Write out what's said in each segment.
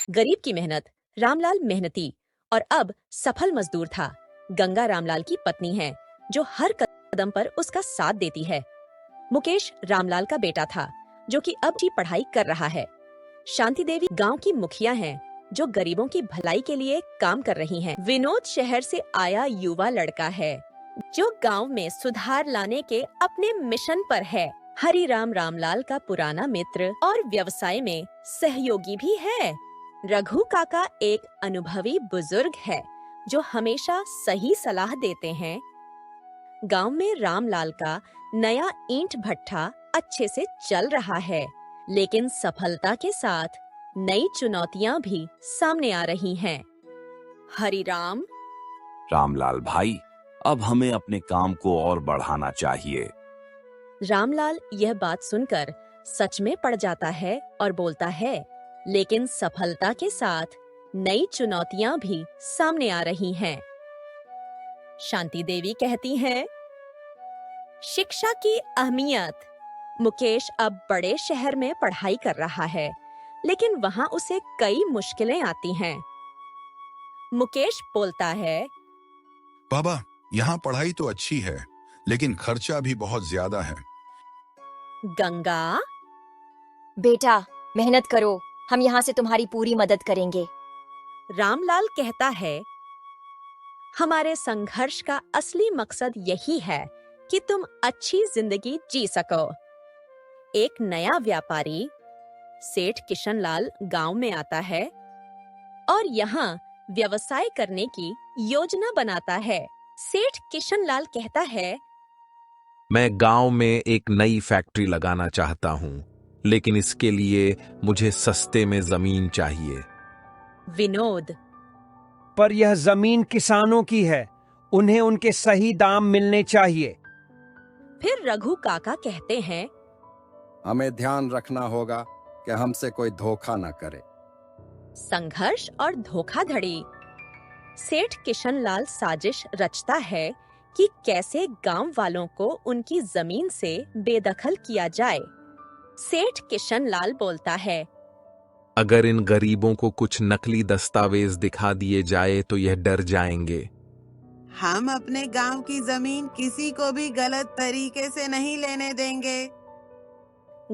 गरीब की मेहनत। रामलाल मेहनती और अब सफल मजदूर था। गंगा रामलाल की पत्नी है जो हर कदम पर उसका साथ देती है। मुकेश रामलाल का बेटा था जो कि अब की पढ़ाई कर रहा है। शांति देवी गांव की मुखिया हैं जो गरीबों की भलाई के लिए काम कर रही हैं। विनोद शहर से आया युवा लड़का है जो गांव में सुधार लाने के अपने मिशन पर है। हरिराम रामलाल का पुराना मित्र और व्यवसाय में सहयोगी भी है। रघु काका एक अनुभवी बुजुर्ग है जो हमेशा सही सलाह देते हैं। गांव में रामलाल का नया ईंट भट्ठा अच्छे से चल रहा है, लेकिन सफलता के साथ नई चुनौतियां भी सामने आ रही हैं। हरिराम, रामलाल भाई, अब हमें अपने काम को और बढ़ाना चाहिए। रामलाल यह बात सुनकर सच में पड़ जाता है और बोलता है, लेकिन सफलता के साथ नई चुनौतियां भी सामने आ रही हैं। शांति देवी कहती हैं, शिक्षा की अहमियत। मुकेश अब बड़े शहर में पढ़ाई कर रहा है, लेकिन वहां उसे कई मुश्किलें आती हैं। मुकेश बोलता है, बाबा, यहाँ पढ़ाई तो अच्छी है, लेकिन खर्चा भी बहुत ज्यादा है। गंगा, बेटा, मेहनत करो, हम यहाँ से तुम्हारी पूरी मदद करेंगे। रामलाल कहता है, हमारे संघर्ष का असली मकसद यही है कि तुम अच्छी जिंदगी जी सको। एक नया व्यापारी सेठ किशनलाल गांव में आता है और यहाँ व्यवसाय करने की योजना बनाता है। सेठ किशनलाल कहता है, मैं गांव में एक नई फैक्ट्री लगाना चाहता हूं, लेकिन इसके लिए मुझे सस्ते में जमीन चाहिए। विनोद, पर यह जमीन किसानों की है, उन्हें उनके सही दाम मिलने चाहिए। फिर रघु काका कहते हैं, हमें ध्यान रखना होगा कि हमसे कोई धोखा न करे। संघर्ष और धोखाधड़ी। सेठ किशनलाल साजिश रचता है कि कैसे गांव वालों को उनकी जमीन से बेदखल किया जाए। सेठ किशनलाल बोलता है, अगर इन गरीबों को कुछ नकली दस्तावेज दिखा दिए जाए तो यह डर जाएंगे। हम अपने गांव की जमीन किसी को भी गलत तरीके से नहीं लेने देंगे।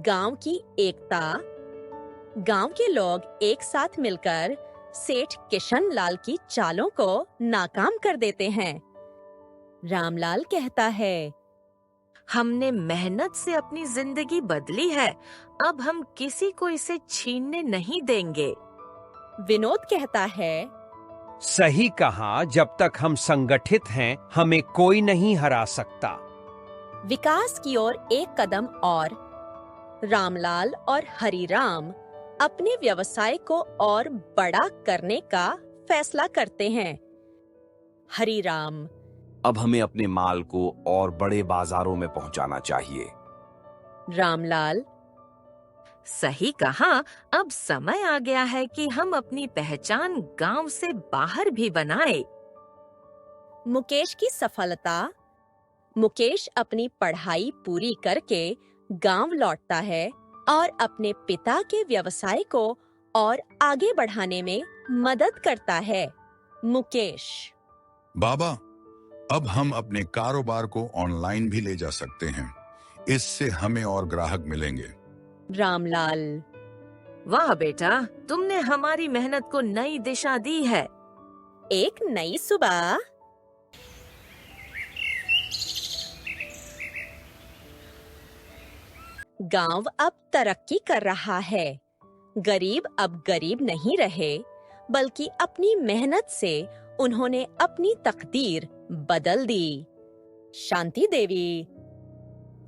गांव की एकता। गांव के लोग एक साथ मिलकर सेठ किशनलाल की चालों को नाकाम कर देते हैं। रामलाल कहता है, हमने मेहनत से अपनी जिंदगी बदली है, अब हम किसी को इसे छीनने नहीं देंगे। विनोद कहता है, सही कहा, जब तक हम संगठित हैं, हमें कोई नहीं हरा सकता। विकास की ओर एक कदम और। रामलाल और हरिराम अपने व्यवसाय को और बड़ा करने का फैसला करते हैं। हरिराम, अब हमें अपने माल को और बड़े बाजारों में पहुंचाना चाहिए। रामलाल, सही कहा, अब समय आ गया है कि हम अपनी पहचान गांव से बाहर भी बनाएं। मुकेश की सफलता। मुकेश अपनी पढ़ाई पूरी करके गांव लौटता है और अपने पिता के व्यवसाय को और आगे बढ़ाने में मदद करता है। मुकेश, बाबा, अब हम अपने कारोबार को ऑनलाइन भी ले जा सकते हैं। इससे हमें और ग्राहक मिलेंगे। रामलाल, वाह बेटा, तुमने हमारी मेहनत को नई दिशा दी है। एक नई सुबह। गांव अब तरक्की कर रहा है। गरीब अब गरीब नहीं रहे, बल्कि अपनी मेहनत से उन्होंने अपनी तकदीर बदल दी। शांति देवी,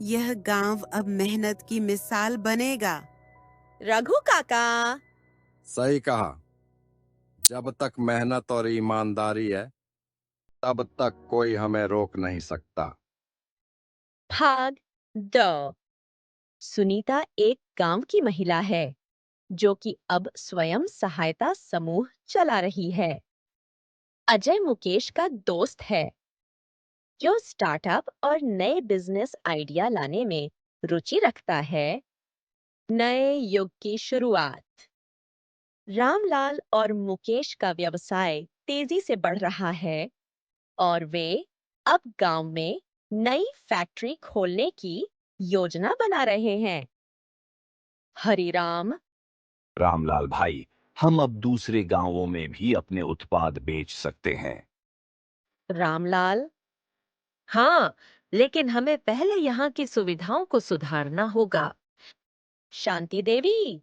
यह गांव अब मेहनत की मिसाल बनेगा। रघु काका, सही कहा, जब तक मेहनत और ईमानदारी है, तब तक कोई हमें रोक नहीं सकता। भाग 2। सुनीता एक गांव की महिला है जो कि अब स्वयं सहायता समूह चला रही है। अजय मुकेश का दोस्त है जो स्टार्टअप और नए बिजनेस आइडिया लाने में रुचि रखता है। नए युग की शुरुआत। रामलाल और मुकेश का व्यवसाय तेजी से बढ़ रहा है और वे अब गांव में नई फैक्ट्री खोलने की योजना बना रहे हैं। हरिराम, रामलाल भाई, हम अब दूसरे गांवों में भी अपने उत्पाद बेच सकते हैं। रामलाल, हाँ, लेकिन हमें पहले यहाँ की सुविधाओं को सुधारना होगा। शांति देवी,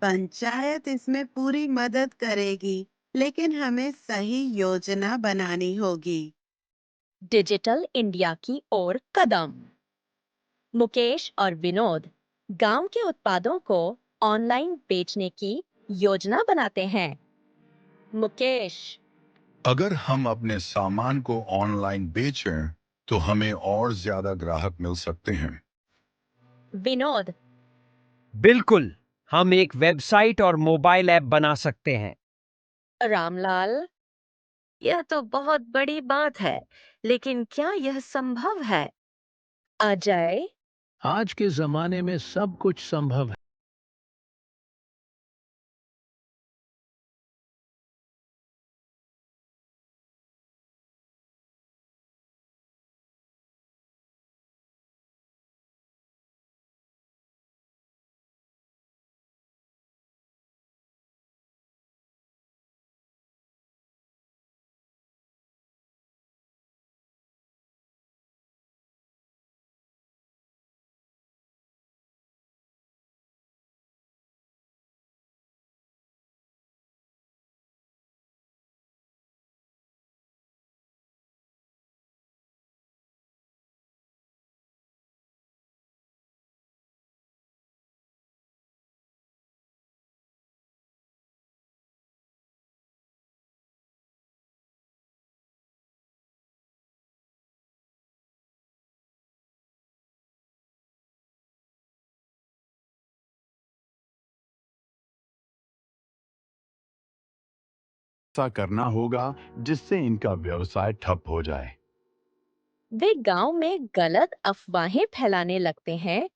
पंचायत इसमें पूरी मदद करेगी, लेकिन हमें सही योजना बनानी होगी। डिजिटल इंडिया की ओर कदम। मुकेश और विनोद गांव के उत्पादों को ऑनलाइन बेचने की योजना बनाते हैं। मुकेश, अगर हम अपने सामान को ऑनलाइन बेचें, तो हमें और ज्यादा ग्राहक मिल सकते हैं। विनोद, बिल्कुल, हम एक वेबसाइट और मोबाइल ऐप बना सकते हैं। रामलाल, यह तो बहुत बड़ी बात है, लेकिन क्या यह संभव है? अजय, आज के जमाने में सब कुछ संभव है। ऐसा करना होगा जिससे इनका व्यवसाय ठप हो जाए। वे गांव में गलत अफवाहें फैलाने लगते हैं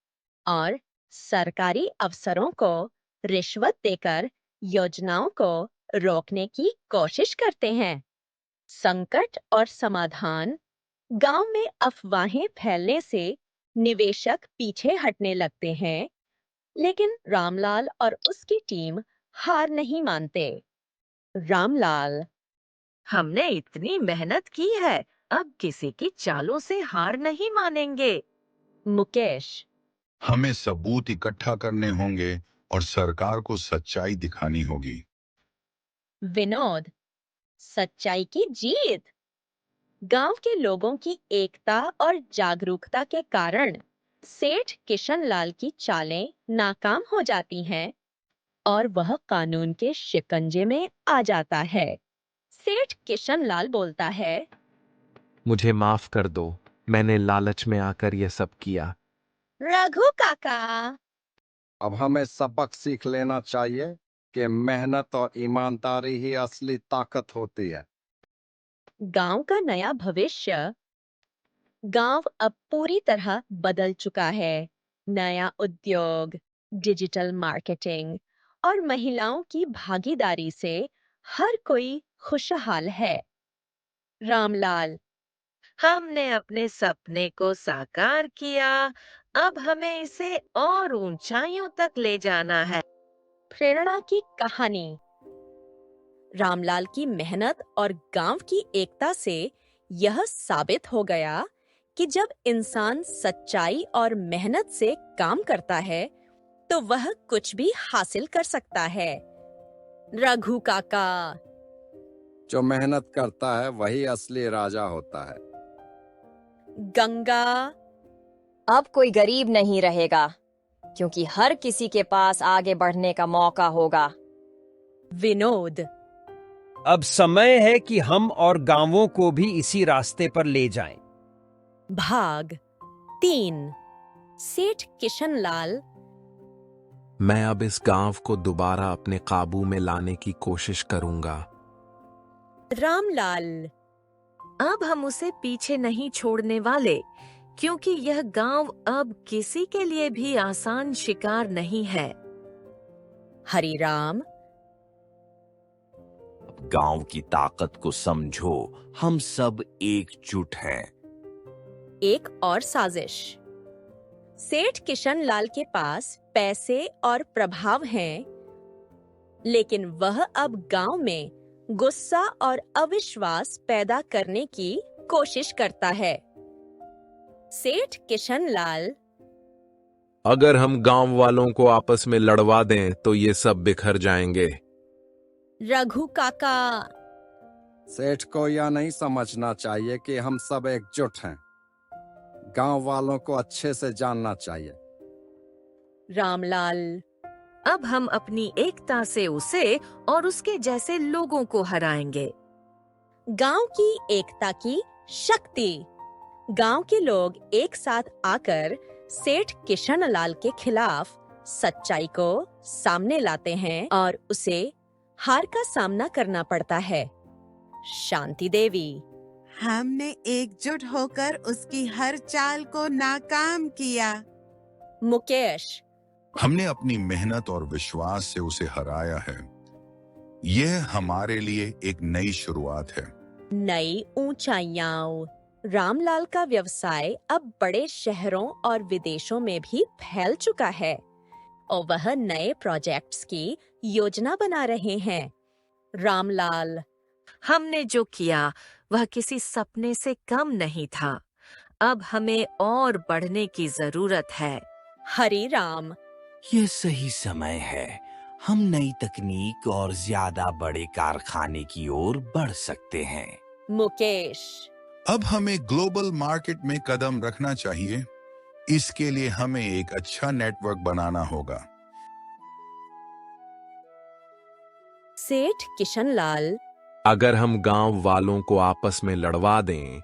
और सरकारी अफसरों को रिश्वत देकर योजनाओं को रोकने की कोशिश करते हैं। संकट और समाधान। गांव में अफवाहें फैलने से निवेशक पीछे हटने लगते हैं, लेकिन रामलाल और उसकी टीम हार नहीं मानते। रामलाल, हमने इतनी मेहनत की है, अब किसी की चालों से हार नहीं मानेंगे। मुकेश, हमें सबूत इकट्ठा करने होंगे और सरकार को सच्चाई दिखानी होगी। विनोद, सच्चाई की जीत। गांव के लोगों की एकता और जागरूकता के कारण सेठ किशनलाल की चालें नाकाम हो जाती हैं और वह कानून के शिकंजे में आ जाता है। सेठ किशनलाल बोलता है, मुझे माफ कर दो, मैंने लालच में आकर यह सब किया। रघु काका, अब हमें सबक सीख लेना चाहिए कि मेहनत और ईमानदारी ही असली ताकत होती है। गांव का नया भविष्य। गांव अब पूरी तरह बदल चुका है। नया उद्योग, डिजिटल मार्केटिंग और महिलाओं की भागीदारी से हर कोई खुशहाल है। रामलाल, हमने अपने सपने को साकार किया, अब हमें इसे और ऊंचाइयों तक ले जाना है। प्रेरणा की कहानी। रामलाल की मेहनत और गांव की एकता से यह साबित हो गया कि जब इंसान सच्चाई और मेहनत से काम करता है, तो वह कुछ भी हासिल कर सकता है। रघु काका, जो मेहनत करता है वही असली राजा होता है। गंगा, अब कोई गरीब नहीं रहेगा, क्योंकि हर किसी के पास आगे बढ़ने का मौका होगा। विनोद, अब समय है कि हम और गांवों को भी इसी रास्ते पर ले जाएं। भाग 3। सेठ किशनलाल। मैं अब इस गांव को दोबारा अपने काबू में लाने की कोशिश करूंगा। रामलाल, अब हम उसे पीछे नहीं छोड़ने वाले, क्योंकि यह गांव अब किसी के लिए भी आसान शिकार नहीं है। हरिराम, गांव की ताकत को समझो, हम सब एकजुट हैं। एक और साजिश। सेठ किशन लाल के पास पैसे और प्रभाव हैं, लेकिन वह अब गांव में गुस्सा और अविश्वास पैदा करने की कोशिश करता है। सेठ किशन लाल, अगर हम गांव वालों को आपस में लड़वा दें तो ये सब बिखर जाएंगे। रघु काका, सेठ को यह नहीं समझना चाहिए कि हम सब एकजुट हैं। गांव वालों को अच्छे से जानना चाहिए। रामलाल, अब हम अपनी एकता से उसे और उसके जैसे लोगों को हराएंगे। गांव की एकता की शक्ति। गांव के लोग एक साथ आकर सेठ किशन लाल के खिलाफ सच्चाई को सामने लाते हैं और उसे हार का सामना करना पड़ता है। शांति देवी, हमने एकजुट होकर उसकी हर चाल को नाकाम किया। मुकेश, हमने अपनी मेहनत और विश्वास से उसे हराया है। यह हमारे लिए एक नई शुरुआत है। नई ऊंचाइयां। रामलाल का व्यवसाय अब बड़े शहरों और विदेशों में भी फैल चुका है और वह नए प्रोजेक्ट्स की योजना बना रहे हैं। रामलाल, हमने जो किया वह किसी सपने से कम नहीं था। अब हमें और बढ़ने की जरूरत है। हरिराम, ये सही समय है। हम नई तकनीक और ज्यादा बड़े कारखाने की ओर बढ़ सकते हैं। मुकेश, अब हमें ग्लोबल मार्केट में कदम रखना चाहिए। इसके लिए हमें एक अच्छा नेटवर्क बनाना होगा। सेठ किशन लाल, अगर हम गांव वालों को आपस में लड़वा दें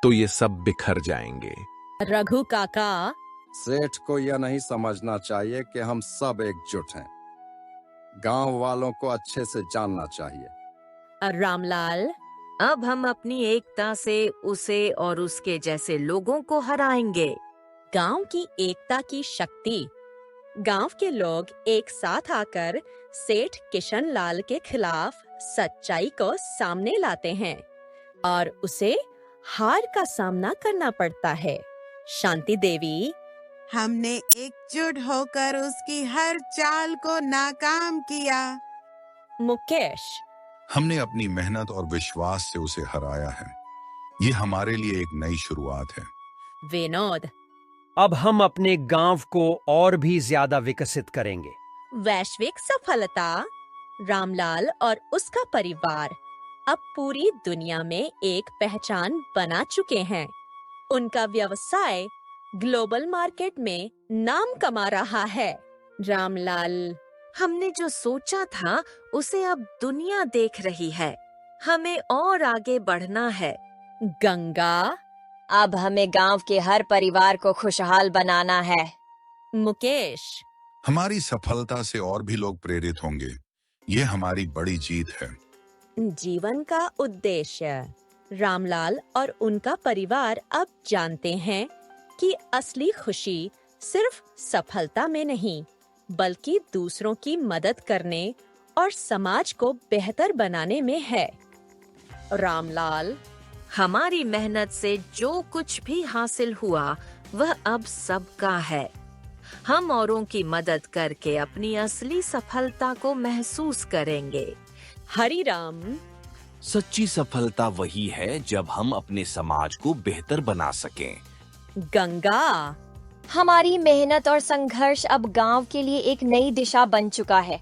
तो ये सब बिखर जाएंगे। रघु काका, सेठ को यह नहीं समझना चाहिए कि हम सब एकजुट हैं। गांव वालों को अच्छे से जानना चाहिए। रामलाल, अब हम अपनी एकता से उसे और उसके जैसे लोगों को हराएंगे। गांव की एकता की शक्ति। गांव के लोग एक साथ आकर सेठ किशन लाल के खिलाफ सच्चाई को सामने लाते हैं और उसे हार का सामना करना पड़ता है। शांति देवी, हमने एकजुट होकर उसकी हर चाल को नाकाम किया। मुकेश, हमने अपनी मेहनत और विश्वास से उसे हराया है। ये हमारे लिए एक नई शुरुआत है। विनोद, अब हम अपने गांव को और भी ज्यादा विकसित करेंगे। वैश्विक सफलता। रामलाल और उसका परिवार अब पूरी दुनिया में एक पहचान बना चुके हैं। उनका व्यवसाय ग्लोबल मार्केट में नाम कमा रहा है। रामलाल, हमने जो सोचा था उसे अब दुनिया देख रही है। हमें और आगे बढ़ना है। गंगा, अब हमें गांव के हर परिवार को खुशहाल बनाना है। मुकेश, हमारी सफलता से और भी लोग प्रेरित होंगे। ये हमारी बड़ी जीत है। जीवन का उद्देश्य। रामलाल और उनका परिवार अब जानते हैं कि असली खुशी सिर्फ सफलता में नहीं, बल्कि दूसरों की मदद करने और समाज को बेहतर बनाने में है। रामलाल, हमारी मेहनत से जो कुछ भी हासिल हुआ वह अब सबका है। हम औरों की मदद करके अपनी असली सफलता को महसूस करेंगे। हरिराम, सच्ची सफलता वही है जब हम अपने समाज को बेहतर बना सकें। गंगा, हमारी मेहनत और संघर्ष अब गांव के लिए एक नई दिशा बन चुका है।